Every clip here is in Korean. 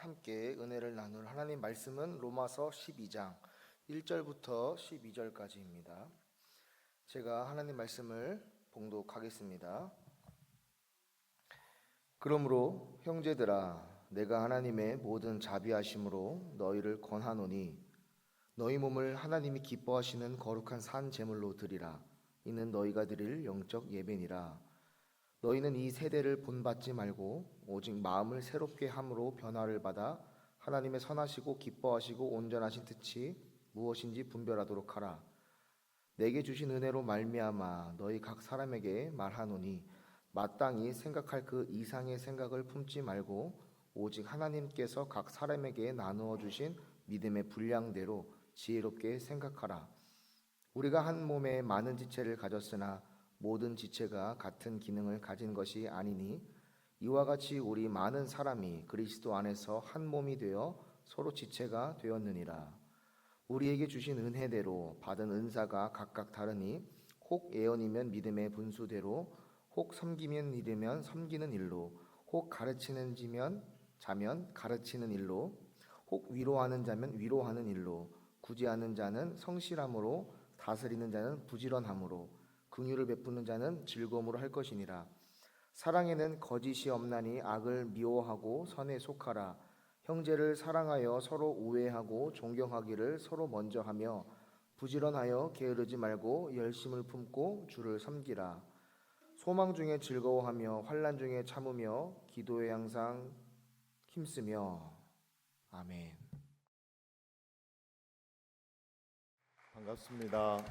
함께 은혜를 나눌 하나님 말씀은 로마서 12장 1절부터 12절까지입니다. 제가 하나님 말씀을 봉독하겠습니다. 그러므로 형제들아, 내가 하나님의 모든 자비하심으로 너희를 권하노니 너희 몸을 하나님이 기뻐하시는 거룩한 산 제물로 드리라. 이는 너희가 드릴 영적 예배니라. 너희는 이 세대를 본받지 말고 오직 마음을 새롭게 함으로 변화를 받아 하나님의 선하시고 기뻐하시고 온전하신 뜻이 무엇인지 분별하도록 하라. 내게 주신 은혜로 말미암아 너희 각 사람에게 말하노니 마땅히 생각할 그 이상의 생각을 품지 말고 오직 하나님께서 각 사람에게 나누어 주신 믿음의 분량대로 지혜롭게 생각하라. 우리가 한 몸에 많은 지체를 가졌으나 모든 지체가 같은 기능을 가진 것이 아니니 이와 같이 우리 많은 사람이 그리스도 안에서 한 몸이 되어 서로 지체가 되었느니라. 우리에게 주신 은혜대로 받은 은사가 각각 다르니 혹 예언이면 믿음의 분수대로, 혹 섬기면 일이면 섬기는 일로, 혹 가르치는 자면 가르치는 일로, 혹 위로하는 자면 위로하는 일로, 구제하는 자는 성실함으로, 다스리는 자는 부지런함으로, 긍휼을 베푸는 자는 즐거움으로 할 것이니라. 사랑에는 거짓이 없나니 악을 미워하고 선에 속하라. 형제를 사랑하여 서로 우애하고 존경하기를 서로 먼저 하며 부지런하여 게으르지 말고 열심을 품고 주를 섬기라. 소망 중에 즐거워하며 환난 중에 참으며 기도에 항상 힘쓰며. 아멘. 반갑습니다.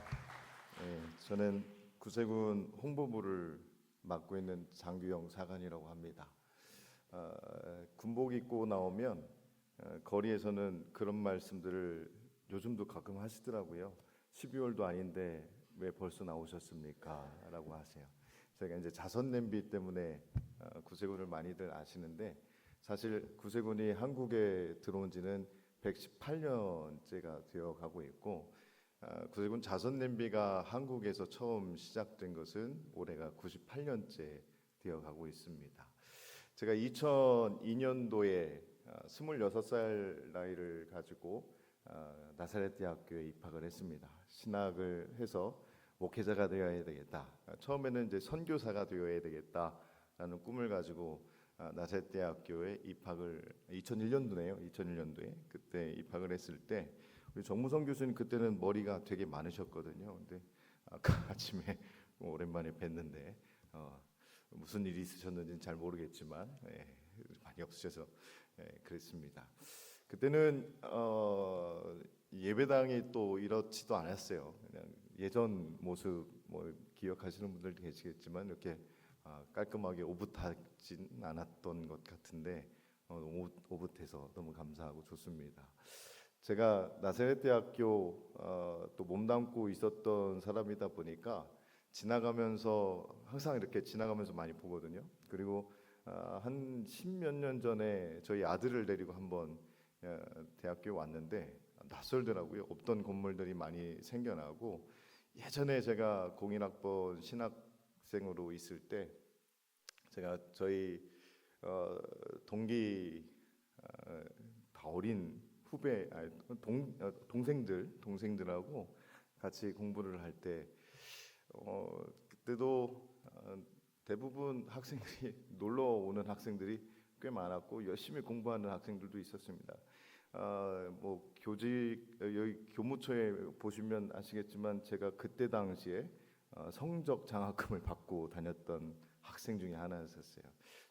저는 구세군 홍보부를 맡고 있는 장규영 사관이라고 합니다. 군복 입고 나오면 거리에서는 그런 말씀들을 요즘도 가끔 하시더라고요. 12월도 아닌데 왜 벌써 나오셨습니까? 라고 하세요. 제가 이제 자선 냄비 때문에 구세군을 많이들 아시는데, 사실 구세군이 한국에 들어온 지는 118년째가 되어 가고 있고, 구세군 자선 냄비가 한국에서 처음 시작된 것은 올해가 98년째 되어 가고 있습니다. 제가 2002년도에 26살 나이를 가지고 나사렛 대학교에 입학을 했습니다. 신학을 해서 목회자가 되어야 되겠다. 처음에는 이제 선교사가 되어야 되겠다라는 꿈을 가지고 나사렛 대학교에 입학을 2001년도네요. 2001년도에 그때 입학을 했을 때 우리 정무성 교수님 그때는 머리가 되게 많으셨거든요. 근데 아까 아침에 오랜만에 뵀는데 무슨 일이 있으셨는지는 잘 모르겠지만 많이 없으셔서 그랬습니다. 그때는 예배당이 또 이렇지도 않았어요. 그냥 예전 모습 뭐 기억하시는 분들도 계시겠지만 이렇게 깔끔하게 오붓하진 않았던 것 같은데 너무 오붓해서 너무 감사하고 좋습니다. 제가 나사렛 대학교 또 몸담고 있었던 사람이다 보니까 지나가면서 항상 이렇게 지나가면서 많이 보거든요. 그리고 한 10몇 년 전에 저희 아들을 데리고 한번 대학교에 왔는데 낯설더라고요. 없던 건물들이 많이 생겨나고, 예전에 제가 공인학번 신학생으로 있을 때 제가 저희 동기 다 어린 후배 동생들하고 같이 공부를 할 때 그때도 대부분 학생들이 놀러 오는 학생들이 꽤 많았고 열심히 공부하는 학생들도 있었습니다. 뭐 여기 교무처에 보시면 아시겠지만 제가 그때 당시에 성적 장학금을 받고 다녔던 학생 중에 하나였었어요.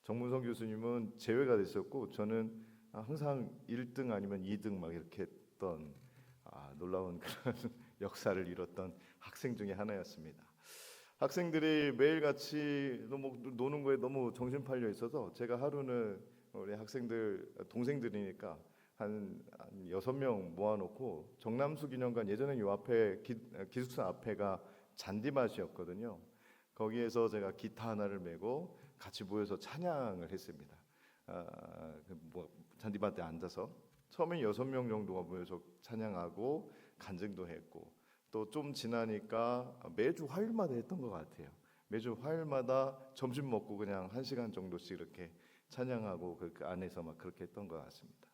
정문성 교수님은 제외가 됐었고 저는 항상 1등 아니면 2등 막 이렇게 했던 놀라운 그런 역사를 이뤘던 학생 중에 하나였습니다. 학생들이 매일같이 노는 거에 너무 정신 팔려 있어서 제가 하루는 우리 학생들 동생들이니까 한 6명 모아놓고 정남수 기념관, 예전에 요 앞에 기숙사 앞에가 잔디밭이었거든요. 거기에서 제가 기타 하나를 메고 같이 모여서 찬양을 했습니다. 잔디밭에 앉아서 처음에 6명 정도가 모여서 찬양하고 간증도 했고, 또 좀 지나니까 매주 화요일마다 했던 것 같아요. 매주 화요일마다 점심 먹고 그냥 1시간 정도씩 이렇게 찬양하고 그 안에서 막 그렇게 했던 것 같습니다.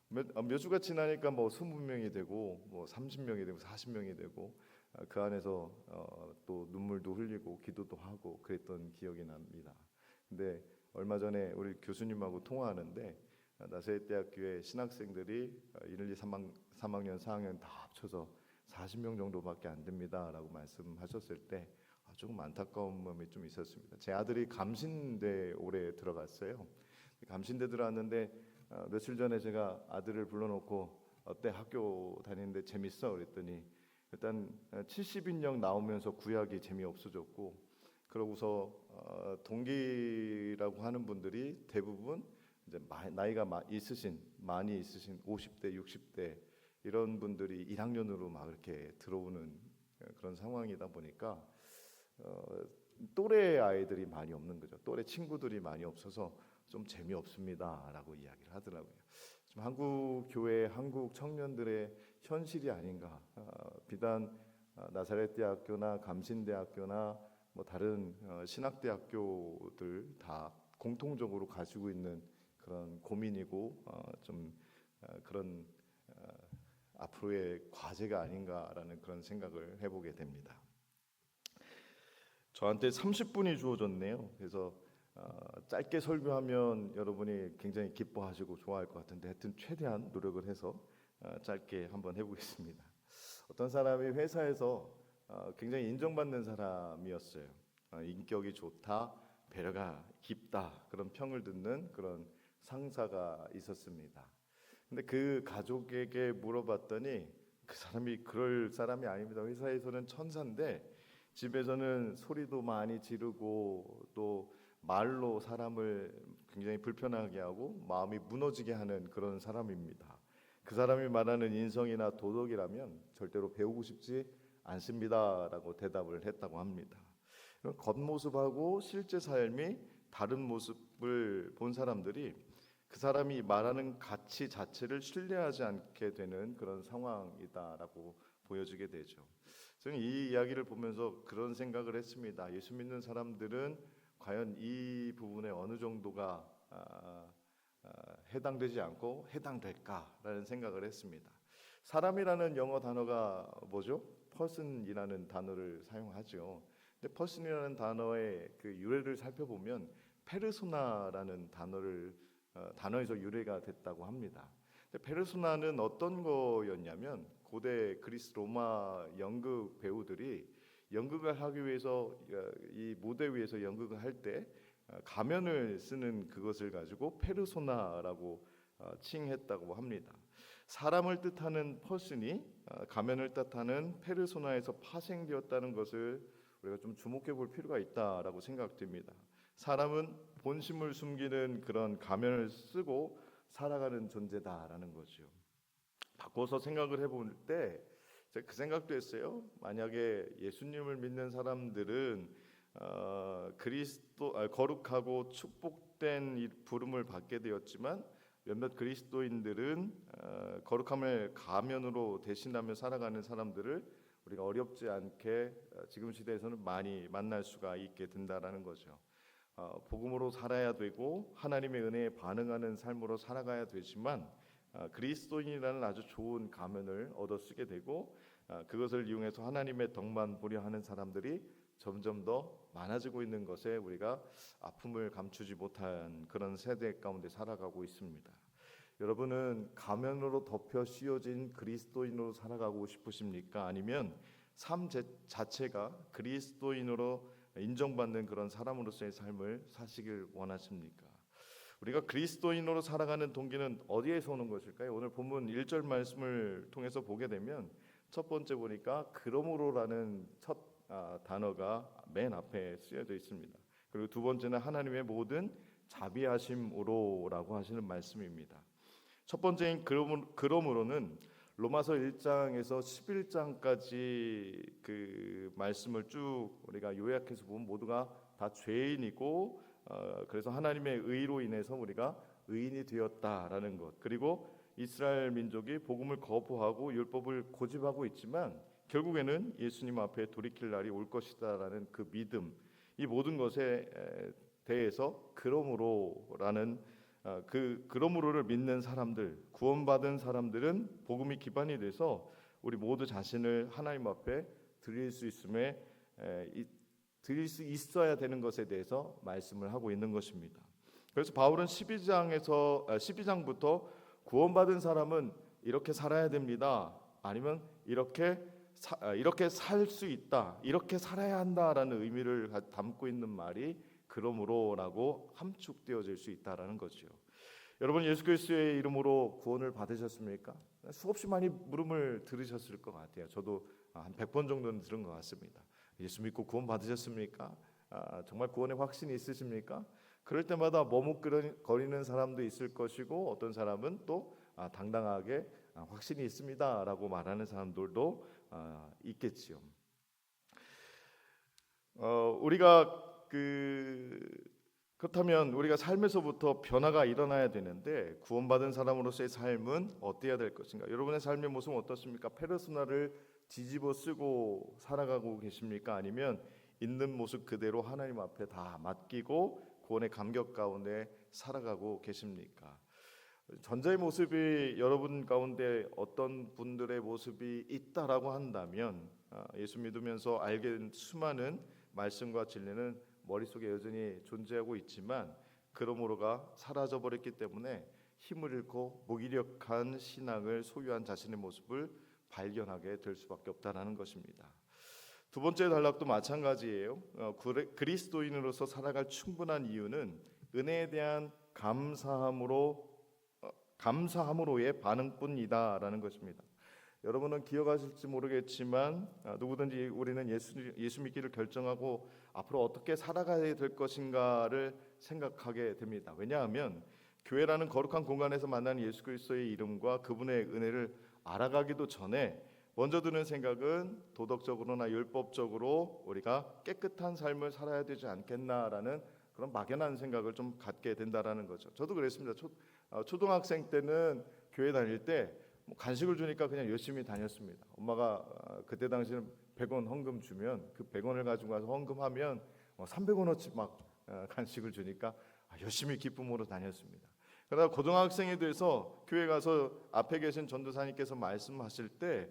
몇 주가 지나니까 뭐 20명이 되고 뭐 30명이 되고 40명이 되고 그 안에서 또 눈물도 흘리고 기도도 하고 그랬던 기억이 납니다. 근데 얼마 전에 우리 교수님하고 통화하는데 나사렛대학교의 신학생들이 1, 2, 3학년, 4학년 다 합쳐서 40명 정도밖에 안 됩니다라고 말씀하셨을 때 조금 안타까운 마음이 좀 있었습니다. 제 아들이 감신대 올해 들어갔어요. 감신대 들어왔는데 며칠 전에 제가 아들을 불러놓고 어때 학교 다니는데 재밌어? 그랬더니 일단 70인령 나오면서 구약이 재미없어졌고 그러고서 동기라고 하는 분들이 대부분 이제 나이가 많이 있으신 50대, 60대 이런 분들이 1학년으로 막 이렇게 들어오는 그런 상황이다 보니까 또래 아이들이 많이 없는 거죠. 또래 친구들이 많이 없어서 좀 재미없습니다라고 이야기를 하더라고요. 좀 한국 교회, 한국 청년들의 현실이 아닌가. 비단 나사렛대학교나 감신대학교나 뭐 다른 신학대학교들 다 공통적으로 가지고 있는 그런 고민이고 좀 그런 앞으로의 과제가 아닌가라는 그런 생각을 해보게 됩니다. 저한테 30분이 주어졌네요. 그래서 짧게 설교하면 여러분이 굉장히 기뻐하시고 좋아할 것 같은데 하여튼 최대한 노력을 해서 짧게 한번 해보겠습니다. 어떤 사람이 회사에서 굉장히 인정받는 사람이었어요. 인격이 좋다, 배려가 깊다 그런 평을 듣는 그런 상사가 있었습니다. 근데 그 가족에게 물어봤더니 그 사람이 그럴 사람이 아닙니다. 회사에서는 천사인데 집에서는 소리도 많이 지르고 또 말로 사람을 굉장히 불편하게 하고 마음이 무너지게 하는 그런 사람입니다. 그 사람이 말하는 인성이나 도덕이라면 절대로 배우고 싶지 않습니다라고 대답을 했다고 합니다. 겉모습하고 실제 삶이 다른 모습을 본 사람들이 그 사람이 말하는 가치 자체를 신뢰하지 않게 되는 그런 상황이다라고 보여지게 되죠. 저는 이 이야기를 보면서 그런 생각을 했습니다. 예수 믿는 사람들은 과연 이 부분에 어느 정도가 해당되지 않고 해당될까라는 생각을 했습니다. 사람이라는 영어 단어가 뭐죠? person이라는 단어를 사용하죠. 근데 person이라는 단어의 그 유래를 살펴보면 페르소나라는 단어에서 유래가 됐다고 합니다. 근데 페르소나는 어떤 거였냐면 고대 그리스 로마 연극 배우들이 연극을 하기 위해서 이 무대 위에서 연극을 할 때 가면을 쓰는 그것을 가지고 페르소나라고 칭했다고 합니다. 사람을 뜻하는 퍼슨이 가면을 뜻하는 페르소나에서 파생되었다는 것을 우리가 좀 주목해 볼 필요가 있다라고 생각됩니다. 사람은 본심을 숨기는 그런 가면을 쓰고 살아가는 존재다라는 거죠. 바꿔서 생각을 해볼 때 제가 그 생각도 했어요. 만약에 예수님을 믿는 사람들은 거룩하고 축복된 이 부름을 받게 되었지만 몇몇 그리스도인들은 거룩함을 가면으로 대신하며 살아가는 사람들을 우리가 어렵지 않게 지금 시대에서는 많이 만날 수가 있게 된다라는 거죠. 복음으로 살아야 되고 하나님의 은혜에 반응하는 삶으로 살아가야 되지만 그리스도인이라는 아주 좋은 가면을 얻어 쓰게 되고 그것을 이용해서 하나님의 덕만 보려 하는 사람들이 점점 더 많아지고 있는 것에 우리가 아픔을 감추지 못한 그런 세대 가운데 살아가고 있습니다. 여러분은 가면으로 덮여 씌워진 그리스도인으로 살아가고 싶으십니까? 아니면 삶 자체가 그리스도인으로 인정받는 그런 사람으로서의 삶을 사시길 원하십니까? 우리가 그리스도인으로 살아가는 동기는 어디에서 오는 것일까요? 오늘 본문 1절 말씀을 통해서 보게 되면 첫 번째 보니까 그러므로라는 첫 단어가 맨 앞에 쓰여져 있습니다. 그리고 두 번째는 하나님의 모든 자비하심으로라고 하시는 말씀입니다. 첫 번째인 그러므로는 로마서 1장에서 11장까지 그 말씀을 쭉 우리가 요약해서 보면 모두가 다 죄인이고 그래서 하나님의 의로 인해서 우리가 의인이 되었다라는 것, 그리고 이스라엘 민족이 복음을 거부하고 율법을 고집하고 있지만 결국에는 예수님 앞에 돌이킬 날이 올 것이다라는 그 믿음, 이 모든 것에 대해서 그러므로라는 그러므로를 믿는 사람들, 구원받은 사람들은 복음이 기반이 돼서 우리 모두 자신을 하나님 앞에 드릴 수 있음에 드릴 수 있어야 되는 것에 대해서 말씀을 하고 있는 것입니다. 그래서 바울은 12장부터 구원받은 사람은 이렇게 살아야 됩니다. 아니면 이렇게 살 수 있다, 이렇게 살아야 한다라는 의미를 담고 있는 말이 그러므로라고 함축되어질 수 있다라는 거죠. 여러분, 예수 그리스도의 이름으로 구원을 받으셨습니까? 수없이 많이 물음을 들으셨을 것 같아요. 저도 한 100번 정도는 들은 것 같습니다. 예수 믿고 구원 받으셨습니까? 정말 구원에 확신이 있으십니까? 그럴 때마다 머뭇거리는 사람도 있을 것이고, 어떤 사람은 또 당당하게 확신이 있습니다라고 말하는 사람들도 있겠지요. 우리가 그렇다면 우리가 삶에서부터 변화가 일어나야 되는데, 구원받은 사람으로서의 삶은 어때야 될 것인가? 여러분의 삶의 모습은 어떻습니까? 페르소나를 뒤집어 쓰고 살아가고 계십니까? 아니면 있는 모습 그대로 하나님 앞에 다 맡기고 구원의 감격 가운데 살아가고 계십니까? 전자의 모습이 여러분 가운데 어떤 분들의 모습이 있다라고 한다면, 예수 믿으면서 알게 된 수많은 말씀과 진리는 머릿속에 여전히 존재하고 있지만, 그러므로가 사라져버렸기 때문에 힘을 잃고 무기력한 신앙을 소유한 자신의 모습을 발견하게 될 수밖에 없다라는 것입니다. 두 번째 단락도 마찬가지예요. 그리스도인으로서 살아갈 충분한 이유는 은혜에 대한 감사함으로의 반응뿐이다라는 것입니다. 여러분은 기억하실지 모르겠지만, 누구든지 우리는 예수 믿기를 결정하고 앞으로 어떻게 살아가야 될 것인가를 생각하게 됩니다. 왜냐하면 교회라는 거룩한 공간에서 만나는 예수 그리스도의 이름과 그분의 은혜를 알아가기도 전에 먼저 드는 생각은 도덕적으로나 율법적으로 우리가 깨끗한 삶을 살아야 되지 않겠나라는 그런 막연한 생각을 좀 갖게 된다라는 거죠. 저도 그랬습니다. 초등학생 때는 교회 다닐 때 간식을 주니까 그냥 열심히 다녔습니다. 엄마가 그때 당시는 100원 헌금 주면 그 100원을 가지고 가서 헌금하면 300원어치 막 간식을 주니까 열심히 기쁨으로 다녔습니다. 그러다 고등학생이 돼서 교회 가서 앞에 계신 전도사님께서 말씀하실 때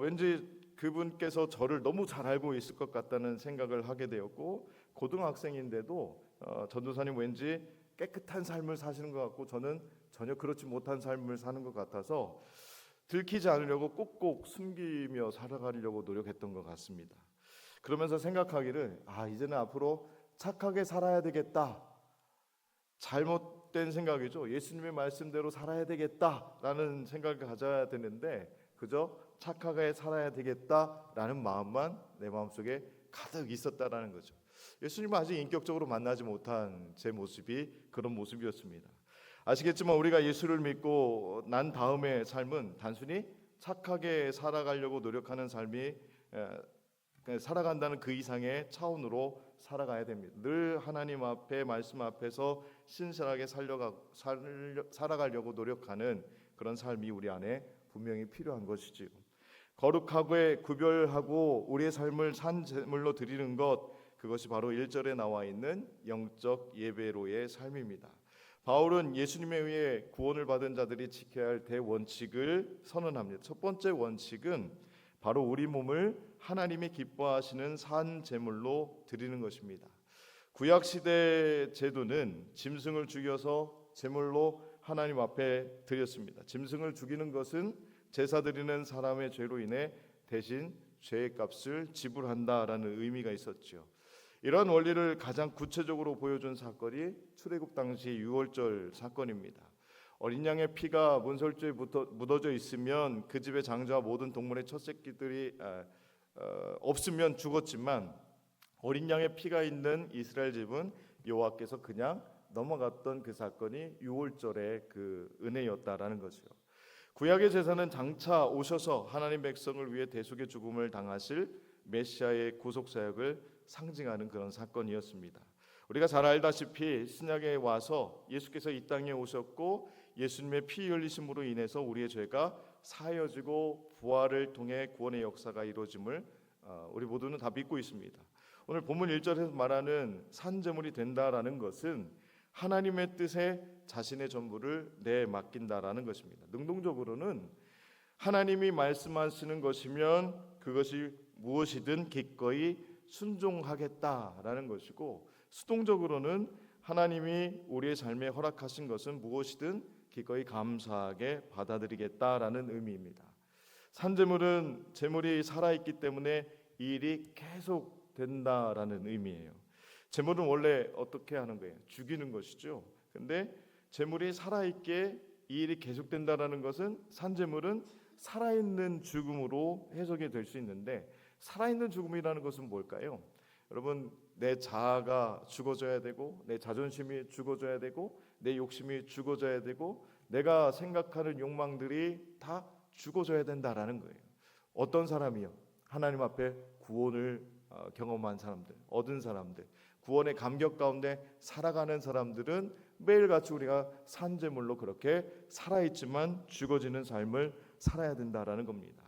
왠지 그분께서 저를 너무 잘 알고 있을 것 같다는 생각을 하게 되었고, 고등학생인데도 전도사님 왠지 깨끗한 삶을 사시는 것 같고 저는 전혀 그렇지 못한 삶을 사는 것 같아서 들키지 않으려고 꼭꼭 숨기며 살아가려고 노력했던 것 같습니다. 그러면서 생각하기를 이제는 앞으로 착하게 살아야 되겠다. 잘못된 생각이죠. 예수님의 말씀대로 살아야 되겠다라는 생각을 가져야 되는데 그저 착하게 살아야 되겠다라는 마음만 내 마음속에 가득 있었다라는 거죠. 예수님을 아직 인격적으로 만나지 못한 제 모습이 그런 모습이었습니다. 아시겠지만 우리가 예수를 믿고 난 다음의 삶은 단순히 착하게 살아가려고 노력하는 삶이 살아간다는 그 이상의 차원으로 살아가야 됩니다. 늘 하나님 앞에 말씀 앞에서 신실하게 살아가려고 노력하는 그런 삶이 우리 안에 분명히 필요한 것이지요. 거룩하게 구별하고 우리의 삶을 산 제물로 드리는 것, 그것이 바로 1절에 나와 있는 영적 예배로의 삶입니다. 바울은 예수님에 의해 구원을 받은 자들이 지켜야 할 대원칙을 선언합니다. 첫 번째 원칙은 바로 우리 몸을 하나님이 기뻐하시는 산 제물로 드리는 것입니다. 구약 시대 제도는 짐승을 죽여서 제물로 하나님 앞에 드렸습니다. 짐승을 죽이는 것은 제사 드리는 사람의 죄로 인해 대신 죄의 값을 지불한다라는 의미가 있었죠. 이러한 원리를 가장 구체적으로 보여준 사건이 출애굽 당시 유월절 사건입니다. 어린 양의 피가 문설주에 묻어져 있으면 그 집의 장자와 모든 동물의 첫 새끼들이 없으면 죽었지만, 어린 양의 피가 있는 이스라엘 집은 여호와께서 그냥 넘어갔던 그 사건이 유월절의 그 은혜였다라는 거죠. 구약의 제사는 장차 오셔서 하나님 백성을 위해 대속의 죽음을 당하실 메시아의 구속 사역을 상징하는 그런 사건이었습니다. 우리가 잘 알다시피 신약에 와서 예수께서 이 땅에 오셨고 예수님의 피 흘리심으로 인해서 우리의 죄가 사하여지고 부활을 통해 구원의 역사가 이루어짐을 우리 모두는 다 믿고 있습니다. 오늘 본문 1절에서 말하는 산제물이 된다라는 것은 하나님의 뜻에 자신의 전부를 내맡긴다라는 것입니다. 능동적으로는 하나님이 말씀하시는 것이면 그것이 무엇이든 기꺼이 순종하겠다라는 것이고, 수동적으로는 하나님이 우리의 삶에 허락하신 것은 무엇이든 기꺼이 감사하게 받아들이겠다라는 의미입니다. 산재물은 재물이 살아있기 때문에 이 일이 계속 된다라는 의미예요. 재물은 원래 어떻게 하는 거예요? 죽이는 것이죠. 근데 재물이 살아있게 이 일이 계속된다라는 것은, 산재물은 살아있는 죽음으로 해석이 될 수 있는데, 살아있는 죽음이라는 것은 뭘까요? 여러분, 내 자아가 죽어져야 되고, 내 자존심이 죽어져야 되고, 내 욕심이 죽어져야 되고, 내가 생각하는 욕망들이 다 죽어져야 된다라는 거예요. 어떤 사람이요? 하나님 앞에 구원을 경험한 사람들, 얻은 사람들, 구원의 감격 가운데 살아가는 사람들은 매일같이 우리가 산재물로 그렇게 살아있지만 죽어지는 삶을 살아야 된다라는 겁니다.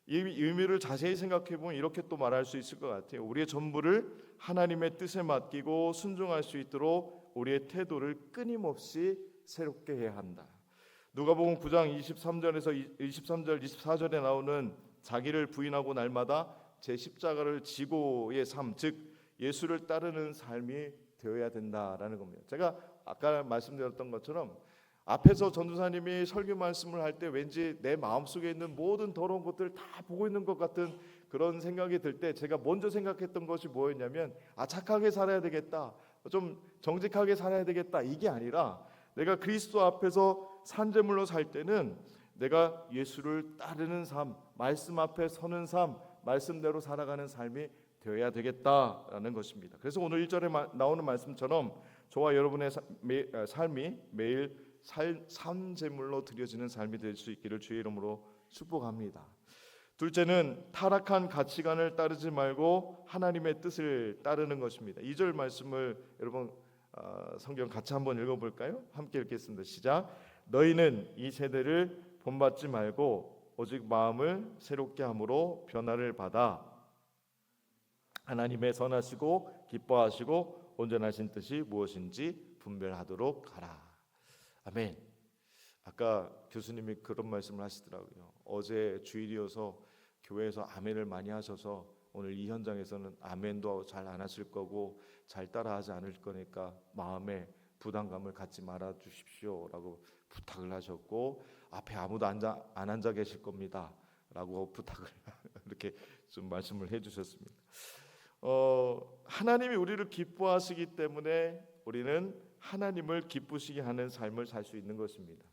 이 의미를 자세히 생각해 보면 이렇게 또 말할 수 있을 것 같아요. 우리의 전부를 하나님의 뜻에 맡기고 순종할 수 있도록 우리의 태도를 끊임없이 새롭게 해야 한다. 누가복음 9장 23절에서 23절 24절에 나오는 자기를 부인하고 날마다 제 십자가를 지고의 삶, 즉 예수를 따르는 삶이 되어야 된다라는 겁니다. 제가 아까 말씀드렸던 것처럼 앞에서 전도사님이 설교 말씀을 할 때 왠지 내 마음속에 있는 모든 더러운 것들을 다 보고 있는 것 같은 그런 생각이 들 때, 제가 먼저 생각했던 것이 뭐였냐면, 착하게 살아야 되겠다, 좀 정직하게 살아야 되겠다, 이게 아니라 내가 그리스도 앞에서 산재물로 살 때는 내가 예수를 따르는 삶, 말씀 앞에 서는 삶, 말씀대로 살아가는 삶이 되어야 되겠다라는 것입니다. 그래서 오늘 1절에 나오는 말씀처럼 저와 여러분의 삶이 매일 산재물로 드려지는 삶이 될 수 있기를 주의 이름으로 축복합니다. 둘째는 타락한 가치관을 따르지 말고 하나님의 뜻을 따르는 것입니다. 2절 말씀을 여러분 성경 같이 한번 읽어볼까요? 함께 읽겠습니다. 시작. 너희는 이 세대를 본받지 말고 오직 마음을 새롭게 함으로 변화를 받아 하나님의 선하시고 기뻐하시고 온전하신 뜻이 무엇인지 분별하도록 하라. 아멘. 아까 교수님이 그런 말씀을 하시더라고요. 어제 주일이어서 교회에서 아멘을 많이 하셔서 오늘 이 현장에서는 아멘도 잘 안 하실 거고 잘 따라하지 않을 거니까 마음에 부담감을 갖지 말아 주십시오라고 부탁을 하셨고, 앞에 아무도 안 앉아 계실 겁니다 라고 부탁을 이렇게 좀 말씀을 해주셨습니다. 하나님이 우리를 기뻐하시기 때문에 우리는 하나님을 기쁘시게 하는 삶을 살 수 있는 것입니다.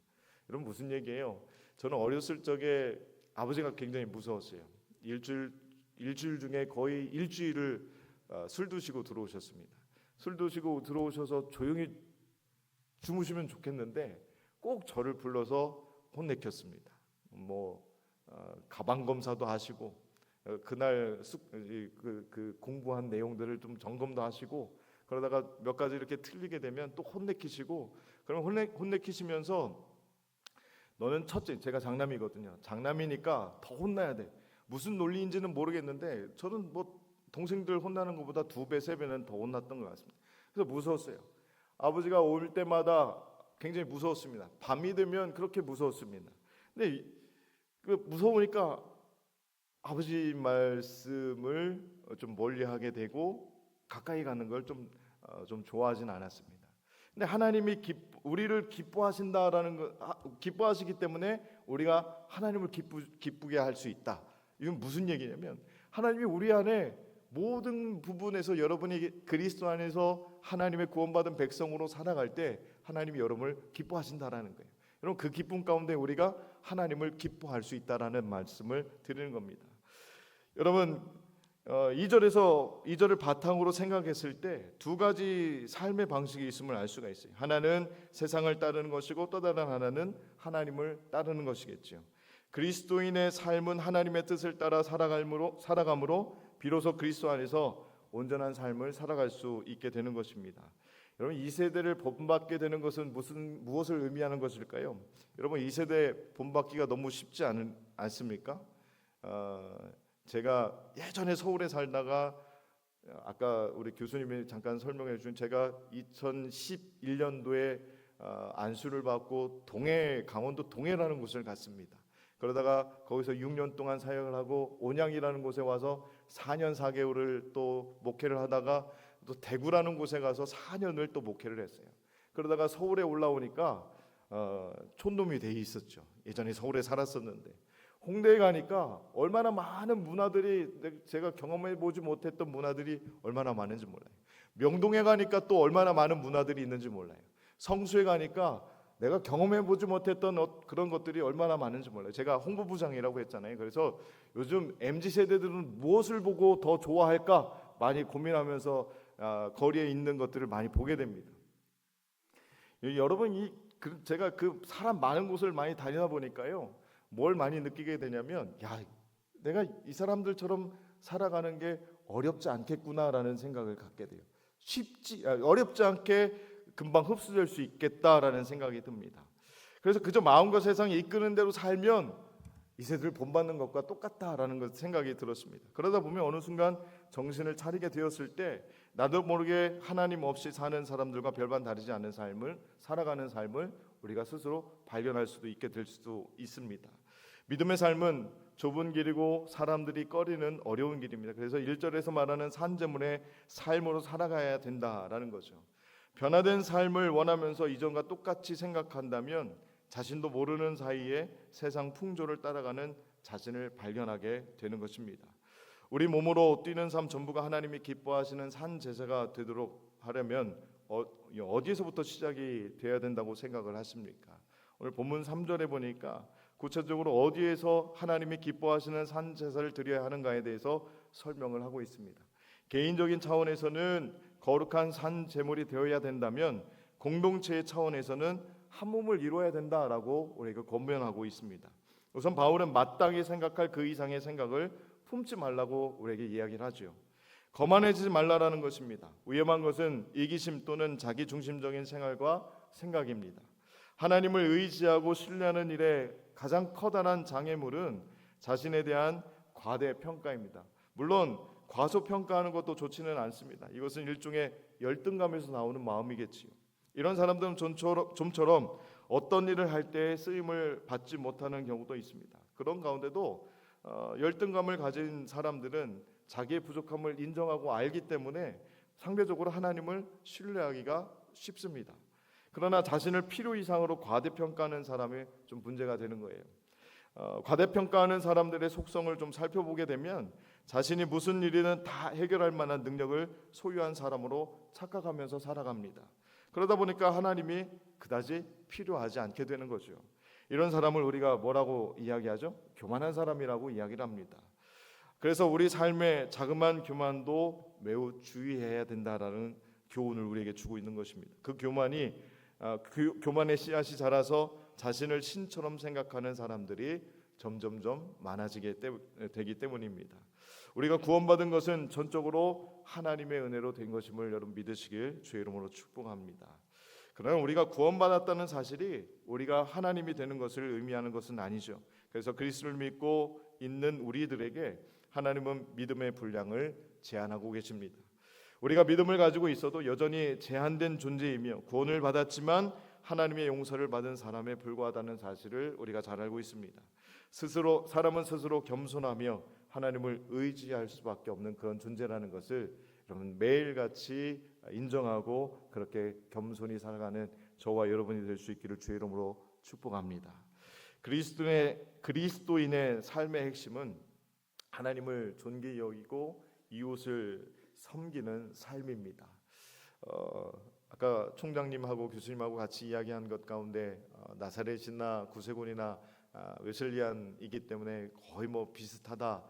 여러분, 무슨 얘기예요? 저는 어렸을 적에 아버지가 굉장히 무서웠어요. 일주일 중에 거의 일주일을 술 드시고 들어오셨습니다. 술 드시고 들어오셔서 조용히 주무시면 좋겠는데 꼭 저를 불러서 혼내켰습니다. 가방 검사도 하시고 그날 그 공부한 내용들을 좀 점검도 하시고, 그러다가 몇 가지 이렇게 틀리게 되면 또 혼내키시고, 그럼 혼내키시면서 너는 첫째, 제가 장남이거든요. 장남이니까 더 혼나야 돼. 무슨 논리인지는 모르겠는데 저는 동생들 혼나는 것보다 2배, 3배는 더 혼났던 것 같습니다. 그래서 무서웠어요. 아버지가 올 때마다 굉장히 무서웠습니다. 밤이 되면 그렇게 무서웠습니다. 근데 무서우니까 아버지 말씀을 좀 멀리하게 되고 가까이 가는 걸 좀 좋아하진 않았습니다. 근데 하나님이 우리를 기뻐하시기 때문에 우리가 하나님을 기쁘게 할 수 있다. 이건 무슨 얘기냐면, 하나님이 우리 안에 모든 부분에서 여러분이 그리스도 안에서 하나님의 구원받은 백성으로 살아갈 때 하나님이 여러분을 기뻐하신다라는 거예요. 여러분, 그 기쁨 가운데 우리가 하나님을 기뻐할 수 있다라는 말씀을 드리는 겁니다. 여러분, 2절을 바탕으로 생각했을 때 2가지 삶의 방식이 있음을 알 수가 있어요. 하나는 세상을 따르는 것이고 또 다른 하나는 하나님을 따르는 것이겠죠. 그리스도인의 삶은 하나님의 뜻을 따라 살아감으로 비로소 그리스도 안에서 온전한 삶을 살아갈 수 있게 되는 것입니다. 여러분, 이 세대를 본받게 되는 것은 무엇을 의미하는 것일까요? 여러분, 이 세대 본받기가 너무 쉽지 않습니까? 제가 예전에 서울에 살다가 아까 우리 교수님이 잠깐 설명해 주신 제가 2011년도에 안수를 받고 강원도 동해라는 곳을 갔습니다. 그러다가 거기서 6년 동안 사역을 하고 온양이라는 곳에 와서 4년 4개월을 또 목회를 하다가 또 대구라는 곳에 가서 4년을 또 목회를 했어요. 그러다가 서울에 올라오니까 촌놈이 돼 있었죠. 예전에 서울에 살았었는데 홍대에 가니까 얼마나 많은 문화들이 제가 경험해 보지 못했던 문화들이 얼마나 많은지 몰라요. 명동에 가니까 또 얼마나 많은 문화들이 있는지 몰라요. 성수에 가니까 내가 경험해 보지 못했던 그런 것들이 얼마나 많은지 몰라요. 제가 홍보부장이라고 했잖아요. 그래서 요즘 MZ 세대들은 무엇을 보고 더 좋아할까 많이 고민하면서 거리에 있는 것들을 많이 보게 됩니다. 여러분 제가 그 사람 많은 곳을 많이 다니다 보니까요. 뭘 많이 느끼게 되냐면 내가 이 사람들처럼 살아가는 게 어렵지 않겠구나라는 생각을 갖게 돼요. 어렵지 않게 금방 흡수될 수 있겠다라는 생각이 듭니다. 그래서 그저 마음과 세상이 이끄는 대로 살면 이 세대를 본받는 것과 똑같다라는 생각이 들었습니다. 그러다 보면 어느 순간 정신을 차리게 되었을 때 나도 모르게 하나님 없이 사는 사람들과 별반 다르지 않은 삶을 살아가는 삶을 우리가 스스로 발견할 수도 있게 될 수도 있습니다. 믿음의 삶은 좁은 길이고 사람들이 꺼리는 어려운 길입니다. 그래서 1절에서 말하는 산재물의 삶으로 살아가야 된다라는 거죠. 변화된 삶을 원하면서 이전과 똑같이 생각한다면 자신도 모르는 사이에 세상 풍조를 따라가는 자신을 발견하게 되는 것입니다. 우리 몸으로 뛰는 삶 전부가 하나님이 기뻐하시는 산 제사가 되도록 하려면 어디에서부터 시작이 돼야 된다고 생각을 하십니까? 오늘 본문 3절에 보니까 구체적으로 어디에서 하나님이 기뻐하시는 산 제사를 드려야 하는가에 대해서 설명을 하고 있습니다. 개인적인 차원에서는 거룩한 산 제물이 되어야 된다면 공동체의 차원에서는 한 몸을 이루어야 된다라고 우리가 권면하고 있습니다. 우선 바울은 마땅히 생각할 그 이상의 생각을 품지 말라고 우리에게 이야기를 하죠. 거만해지지 말라라는 것입니다. 위험한 것은 이기심 또는 자기중심적인 생활과 생각입니다. 하나님을 의지하고 신뢰하는 일에 가장 커다란 장애물은 자신에 대한 과대평가입니다. 물론 과소평가하는 것도 좋지는 않습니다. 이것은 일종의 열등감에서 나오는 마음이겠지요. 이런 사람들은 좀처럼 어떤 일을 할 때 쓰임을 받지 못하는 경우도 있습니다. 그런 가운데도 열등감을 가진 사람들은 자기의 부족함을 인정하고 알기 때문에 상대적으로 하나님을 신뢰하기가 쉽습니다. 그러나 자신을 필요 이상으로 과대평가하는 사람이 좀 문제가 되는 거예요. 과대평가하는 사람들의 속성을 좀 살펴보게 되면 자신이 무슨 일이든 다 해결할 만한 능력을 소유한 사람으로 착각하면서 살아갑니다. 그러다 보니까 하나님이 그다지 필요하지 않게 되는 거죠. 이런 사람을 우리가 뭐라고 이야기하죠? 교만한 사람이라고 이야기를 합니다. 그래서 우리 삶의 자그마한 교만도 매우 주의해야 된다라는 교훈을 우리에게 주고 있는 것입니다. 그 교만의 씨앗이 자라서 자신을 신처럼 생각하는 사람들이 점점점 많아지게 되기 때문입니다. 우리가 구원받은 것은 전적으로 하나님의 은혜로 된 것임을 여러분 믿으시길 주의 이름으로 축복합니다. 그러나 우리가 구원받았다는 사실이 우리가 하나님이 되는 것을 의미하는 것은 아니죠. 그래서 그리스도를 믿고 있는 우리들에게 하나님은 믿음의 분량을 제한하고 계십니다. 우리가 믿음을 가지고 있어도 여전히 제한된 존재이며 구원을 받았지만 하나님의 용서를 받은 사람에 불과하다는 사실을 우리가 잘 알고 있습니다. 사람은 스스로 겸손하며 하나님을 의지할 수밖에 없는 그런 존재라는 것을 여러분 매일같이 인정하고 그렇게 겸손히 살아가는 저와 여러분이 될 수 있기를 주의 이름으로 축복합니다. 그리스도인의 삶의 핵심은 하나님을 존귀히 여기고 이웃을 섬기는 삶입니다. 아까 총장님하고 교수님하고 같이 이야기한 것 가운데 나사렛이나 구세군이나 웨슬리안이기 때문에 거의 비슷하다.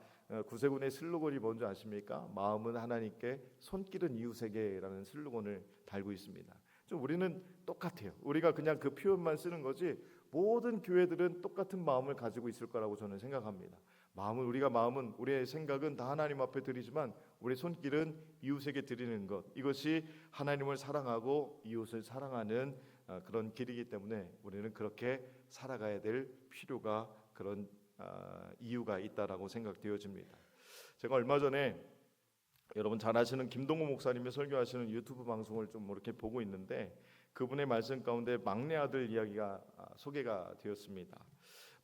구세군의 슬로건이 뭔지 아십니까? 마음은 하나님께, 손길은 이웃에게라는 슬로건을 달고 있습니다. 좀 우리는 똑같아요. 우리가 그냥 그 표현만 쓰는 거지 모든 교회들은 똑같은 마음을 가지고 있을 거라고 저는 생각합니다. 마음은 우리의 생각은 다 하나님 앞에 드리지만 우리의 손길은 이웃에게 드리는 것, 이것이 하나님을 사랑하고 이웃을 사랑하는 그런 길이기 때문에 우리는 그렇게 살아가야 될 필요가 그런 이유가 있다라고 생각되어집니다. 제가 얼마 전에 여러분 잘 아시는 김동호 목사님이 설교하시는 유튜브 방송을 좀 이렇게 보고 있는데 그분의 말씀 가운데 막내 아들 이야기가 소개가 되었습니다.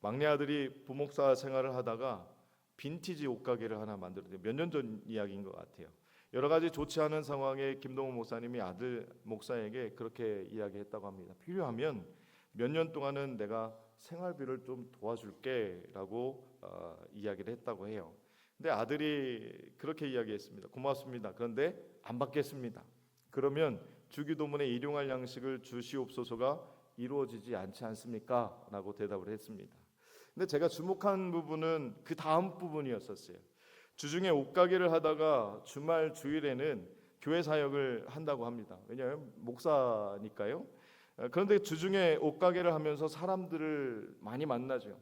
막내 아들이 부목사 생활을 하다가 빈티지 옷가게를 하나 만들었대요. 몇 년 전 이야기인 것 같아요. 여러 가지 좋지 않은 상황에 김동호 목사님이 아들 목사에게 그렇게 이야기했다고 합니다. 필요하면 몇 년 동안은 내가 생활비를 좀 도와줄게라고 이야기를 했다고 해요. 근데 아들이 그렇게 이야기했습니다. 고맙습니다. 그런데 안 받겠습니다. 그러면 주기도문에 일용할 양식을 주시옵소서가 이루어지지 않지 않습니까? 라고 대답을 했습니다. 근데 제가 주목한 부분은 그 다음 부분이었었어요. 주중에 옷가게를 하다가 주말 주일에는 교회 사역을 한다고 합니다. 왜냐하면 목사니까요. 그런데 주중에 옷가게를 하면서 사람들을 많이 만나죠.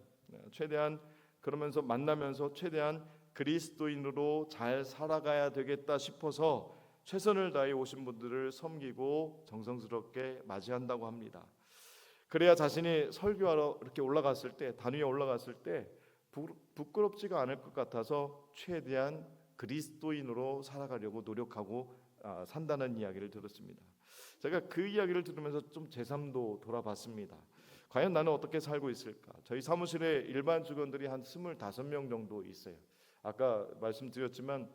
최대한 그러면서 만나면서 최대한 그리스도인으로 잘 살아가야 되겠다 싶어서 최선을 다해 오신 분들을 섬기고 정성스럽게 맞이한다고 합니다. 그래야 자신이 설교하러 이렇게 올라갔을 때, 단위에 올라갔을 때 부끄럽지가 않을 것 같아서 최대한 그리스도인으로 살아가려고 노력하고 산다는 이야기를 들었습니다. 제가 그 이야기를 들으면서 좀 제 삶도 돌아봤습니다. 과연 나는 어떻게 살고 있을까? 저희 사무실에 일반 직원들이 한 25명 정도 있어요. 아까 말씀드렸지만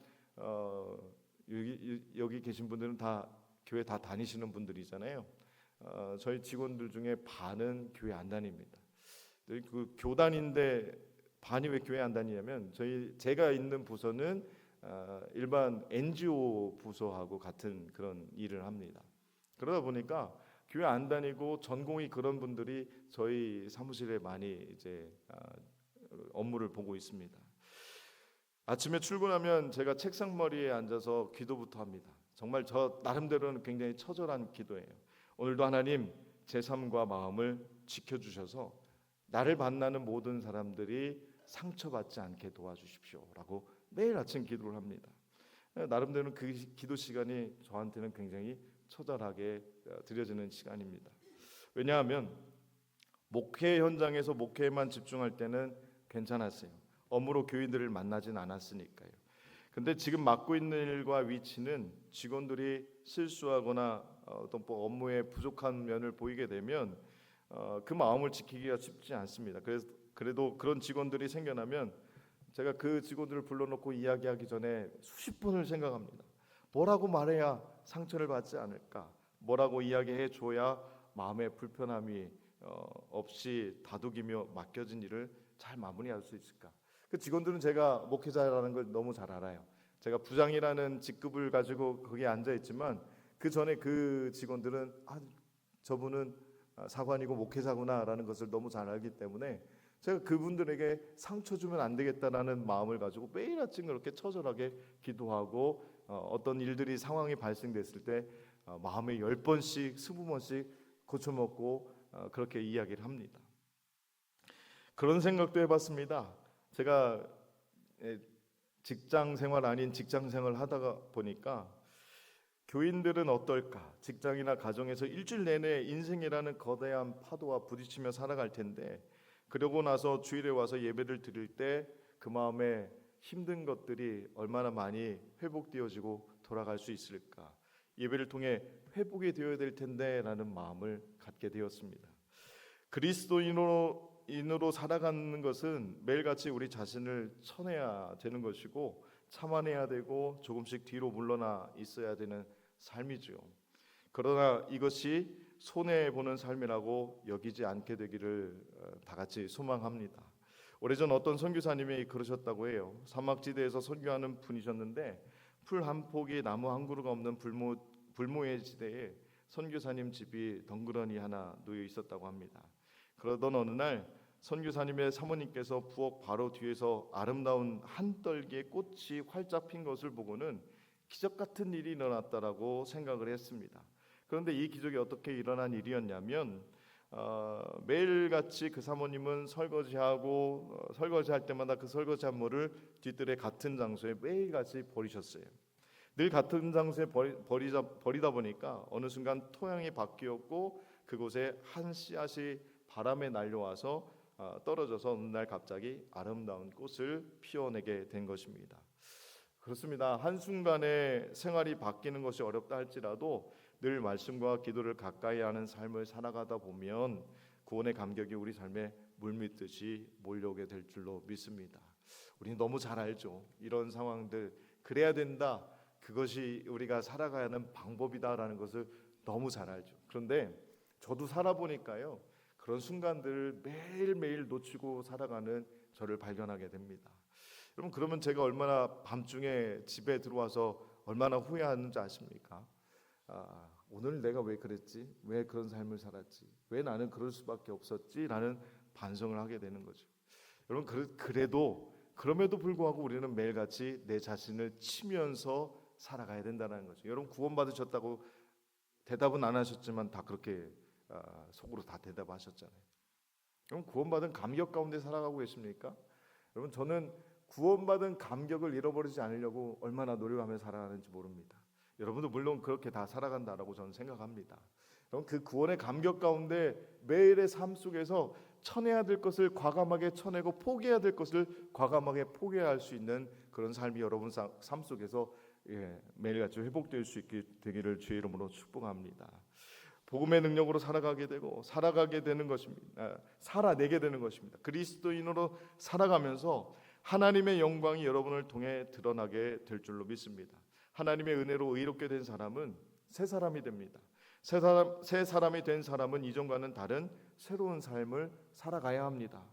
여기 계신 분들은 다 교회 다 다니시는 분들이잖아요. 저희 직원들 중에 반은 교회 안 다닙니다. 그 교단인데 반이 왜 교회 안 다니냐면 제가 있는 부서는 일반 NGO 부서하고 같은 그런 일을 합니다. 그러다 보니까 교회 안 다니고 전공이 그런 분들이 저희 사무실에 많이 이제 업무를 보고 있습니다. 아침에 출근하면 제가 책상 머리에 앉아서 기도부터 합니다. 정말 저 나름대로는 굉장히 처절한 기도예요. 오늘도 하나님 제 삶과 마음을 지켜주셔서 나를 만나는 모든 사람들이 상처받지 않게 도와주십시오라고 매일 아침 기도를 합니다. 나름대로는 그 기도 시간이 저한테는 굉장히 처절하게 드려지는 시간입니다. 왜냐하면 목회 현장에서 목회에만 집중할 때는 괜찮았어요. 업무로 교인들을 만나진 않았으니까요. 근데 지금 맡고 있는 일과 위치는 직원들이 실수하거나 어떤 업무에 부족한 면을 보이게 되면 그 마음을 지키기가 쉽지 않습니다. 그래도 그런 직원들이 생겨나면 제가 그 직원들을 불러놓고 이야기하기 전에 수십 번을 생각합니다. 뭐라고 말해야 상처를 받지 않을까? 뭐라고 이야기해 줘야 마음의 불편함이 없이 다독이며 맡겨진 일을 잘 마무리할 수 있을까? 그 직원들은 제가 목회자라는 걸 너무 잘 알아요. 제가 부장이라는 직급을 가지고 거기에 앉아 있지만 그 전에 그 직원들은 저분은 사관이고 목회자구나라는 것을 너무 잘 알기 때문에 제가 그분들에게 상처 주면 안 되겠다라는 마음을 가지고 매일 아침 그렇게 처절하게 기도하고 어떤 일들이 상황이 발생됐을 때 마음에 10번씩 20번씩 고쳐먹고 그렇게 이야기를 합니다. 그런 생각도 해봤습니다. 제가 직장 생활 아닌 직장 생활을 하다가 보니까 교인들은 어떨까? 직장이나 가정에서 일주일 내내 인생이라는 거대한 파도와 부딪히며 살아갈 텐데 그러고 나서 주일에 와서 예배를 드릴 때 그 마음에 힘든 것들이 얼마나 많이 회복되어지고 돌아갈 수 있을까? 예배를 통해 회복이 되어야 될 텐데라는 마음을 갖게 되었습니다. 그리스도인으로 살아가는 것은 매일같이 우리 자신을 쳐내야 되는 것이고 참아내야 되고 조금씩 뒤로 물러나 있어야 되는 삶이죠. 그러나 이것이 손해보는 삶이라고 여기지 않게 되기를 다 같이 소망합니다. 오래전 어떤 선교사님이 그러셨다고 해요. 사막지대에서 선교하는 분이셨는데 풀 한 폭이 나무 한 그루가 없는 불모의 지대에 선교사님 집이 덩그러니 하나 놓여 있었다고 합니다. 그러던 어느 날 선교사님의 사모님께서 부엌 바로 뒤에서 아름다운 한 떨기의 꽃이 활짝 핀 것을 보고는 기적 같은 일이 일어났다라고 생각을 했습니다. 그런데 이 기적이 어떻게 일어난 일이었냐면 매일같이 그 사모님은 설거지할 때마다 그 설거지한 물을 뒤뜰에 같은 장소에 매일같이 버리셨어요. 늘 같은 장소에 버리다 보니까 어느 순간 토양이 바뀌었고 그곳에 한 씨앗이 바람에 날려와서 떨어져서 어느 날 갑자기 아름다운 꽃을 피워내게 된 것입니다. 그렇습니다. 한순간에 생활이 바뀌는 것이 어렵다 할지라도 늘 말씀과 기도를 가까이 하는 삶을 살아가다 보면 구원의 감격이 우리 삶에 물밀듯이 몰려오게 될 줄로 믿습니다. 우리는 너무 잘 알죠. 이런 상황들 그래야 된다. 그것이 우리가 살아가야 하는 방법이다라는 것을 너무 잘 알죠. 그런데 저도 살아보니까요. 그런 순간들을 매일매일 놓치고 살아가는 저를 발견하게 됩니다. 여러분 그러면 제가 얼마나 밤중에 집에 들어와서 얼마나 후회하는지 아십니까? 오늘 내가 왜 그랬지? 왜 그런 삶을 살았지? 왜 나는 그럴 수밖에 없었지? 라는 반성을 하게 되는 거죠. 여러분 그럼에도 불구하고 우리는 매일같이 내 자신을 치면서 살아가야 된다는 거죠. 여러분 구원받으셨다고 대답은 안 하셨지만 다 그렇게 속으로 다 대답하셨잖아요. 여러분 구원받은 감격 가운데 살아가고 계십니까? 여러분 저는 구원받은 감격을 잃어버리지 않으려고 얼마나 노력하며 살아가는지 모릅니다. 여러분도 물론 그렇게 다 살아간다라고 저는 생각합니다. 여러분 그 구원의 감격 가운데 매일의 삶 속에서 쳐내야 될 것을 과감하게 쳐내고 포기해야 될 것을 과감하게 포기할 수 있는 그런 삶이 여러분 삶 속에서 매일같이 회복될 수 있게 되기를 주의 이름으로 축복합니다. 복음의 능력으로 살아가게 되고 살아가게 되는 것입니다. 살아내게 되는 것입니다. 그리스도인으로 살아가면서 하나님의 영광이 여러분을 통해 드러나게 될 줄로 믿습니다. 하나님의 은혜로 의롭게 된 사람은 새 사람이 됩니다. 새 사람이 된 사람은 이전과는 다른 새로운 삶을 살아가야 합니다.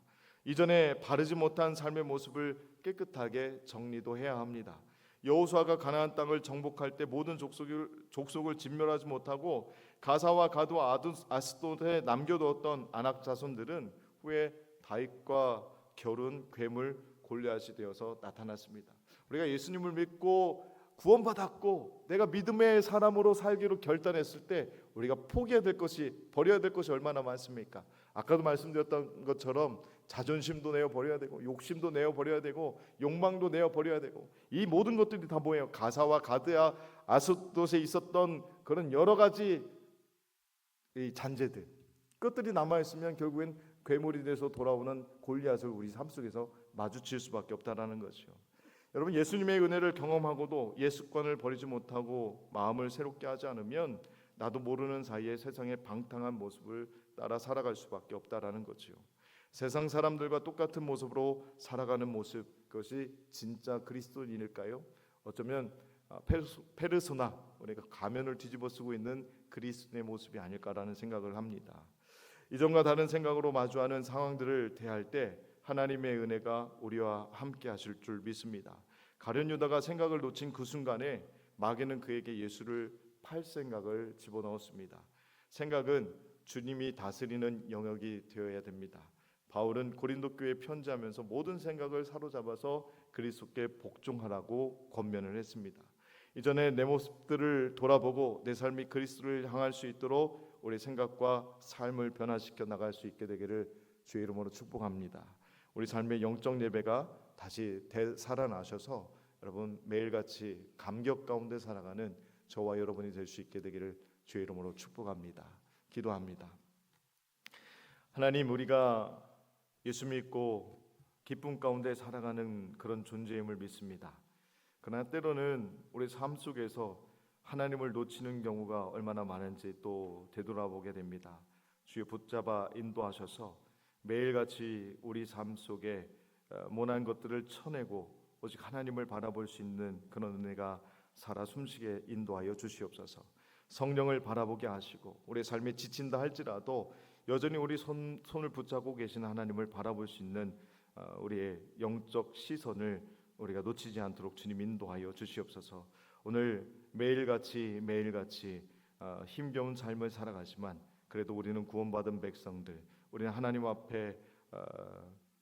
이전에 바르지 못한 삶의 모습을 깨끗하게 정리도 해야 합니다. 여호수아가 가나안 땅을 정복할 때 모든 족속을 진멸하지 못하고 가사와 가드와 아스돗에 남겨두었던 아낙 자손들은 후에 다윗과 겨룬 괴물 골리앗이 되어서 나타났습니다. 우리가 예수님을 믿고 구원받았고 내가 믿음의 사람으로 살기로 결단했을 때 우리가 버려야 될 것이 얼마나 많습니까? 아까도 말씀드렸던 것처럼 자존심도 내어 버려야 되고 욕심도 내어 버려야 되고 욕망도 내어 버려야 되고 이 모든 것들이 다 뭐예요? 가사와 가드야 아스돗에 있었던 그런 여러 가지 이 잔재들 그것들이 남아 있으면 결국엔 괴물이 돼서 돌아오는 골리앗을 우리 삶 속에서 마주칠 수밖에 없다라는 것이요. 여러분 예수님의 은혜를 경험하고도 옛 습관을 버리지 못하고 마음을 새롭게 하지 않으면 나도 모르는 사이에 세상의 방탕한 모습을 따라 살아갈 수밖에 없다라는 거지요. 세상 사람들과 똑같은 모습으로 살아가는 모습 그것이 진짜 그리스도인일까요? 어쩌면 페르소나 우리가 가면을 뒤집어 쓰고 있는 그리스도의 모습이 아닐까라는 생각을 합니다. 이전과 다른 생각으로 마주하는 상황들을 대할 때 하나님의 은혜가 우리와 함께 하실 줄 믿습니다. 가룟 유다가 생각을 놓친 그 순간에 마귀는 그에게 예수를 팔 생각을 집어넣었습니다. 생각은 주님이 다스리는 영역이 되어야 됩니다. 바울은 고린도 교회에 편지하면서 모든 생각을 사로잡아서 그리스도께 복종하라고 권면을 했습니다. 이전에 내 모습들을 돌아보고 내 삶이 그리스도를 향할 수 있도록 우리 생각과 삶을 변화시켜 나갈 수 있게 되기를 주의 이름으로 축복합니다. 우리 삶의 영적 예배가 다시 되살아나셔서 여러분 매일같이 감격 가운데 살아가는 저와 여러분이 될 수 있게 되기를 주의 이름으로 축복합니다. 기도합니다. 하나님 우리가 예수 믿고 기쁨 가운데 살아가는 그런 존재임을 믿습니다. 그러나 때로는 우리 삶 속에서 하나님을 놓치는 경우가 얼마나 많은지 또 되돌아보게 됩니다. 주여 붙잡아 인도하셔서 매일같이 우리 삶 속에 모난 것들을 쳐내고 오직 하나님을 바라볼 수 있는 그런 은혜가 살아 숨쉬게 인도하여 주시옵소서. 성령을 바라보게 하시고 우리 삶에 지친다 할지라도 여전히 우리 손을 붙잡고 계신 하나님을 바라볼 수 있는 우리의 영적 시선을 우리가 놓치지 않도록 주님 인도하여 주시옵소서. 오늘 매일같이 힘겨운 삶을 살아가지만 그래도 우리는 구원받은 백성들, 우리는 하나님 앞에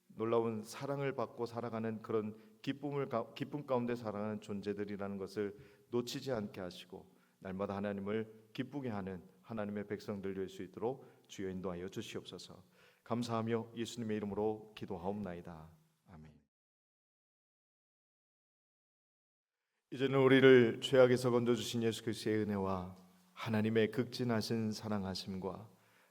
놀라운 사랑을 받고 살아가는 그런 기쁨 가운데 살아가는 존재들이라는 것을 놓치지 않게 하시고 날마다 하나님을 기쁘게 하는 하나님의 백성들 될 수 있도록 주여 인도하여 주시옵소서. 감사하며 예수님의 이름으로 기도하옵나이다. 아멘. 이제는 우리를 죄악에서 건져주신 예수 그리스도의 은혜와 하나님의 극진하신 사랑하심과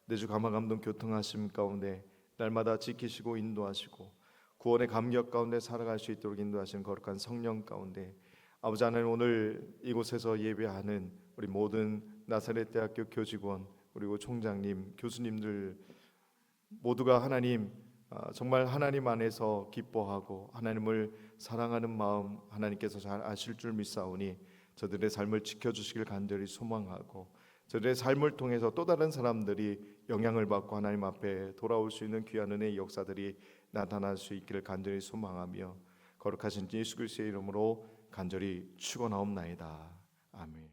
내주 감화감동 교통하심 가운데 날마다 지키시고 인도하시고 구원의 감격 가운데 살아갈 수 있도록 인도하시는 거룩한 성령 가운데 아버지 하나님, 오늘 이곳에서 예배하는 우리 모든 나사렛 대학교 교직원, 그리고 총장님, 교수님들 모두가 하나님, 정말 하나님 안에서 기뻐하고 하나님을 사랑하는 마음 하나님께서 잘 아실 줄 믿사오니 저들의 삶을 지켜주시길 간절히 소망하고, 저들의 삶을 통해서 또 다른 사람들이 영향을 받고 하나님 앞에 돌아올 수 있는 귀한 은혜의 역사들이 나타날 수 있기를 간절히 소망하며, 거룩하신 예수 그리스도의 이름으로 간절히 축원하옵나이다. 아멘.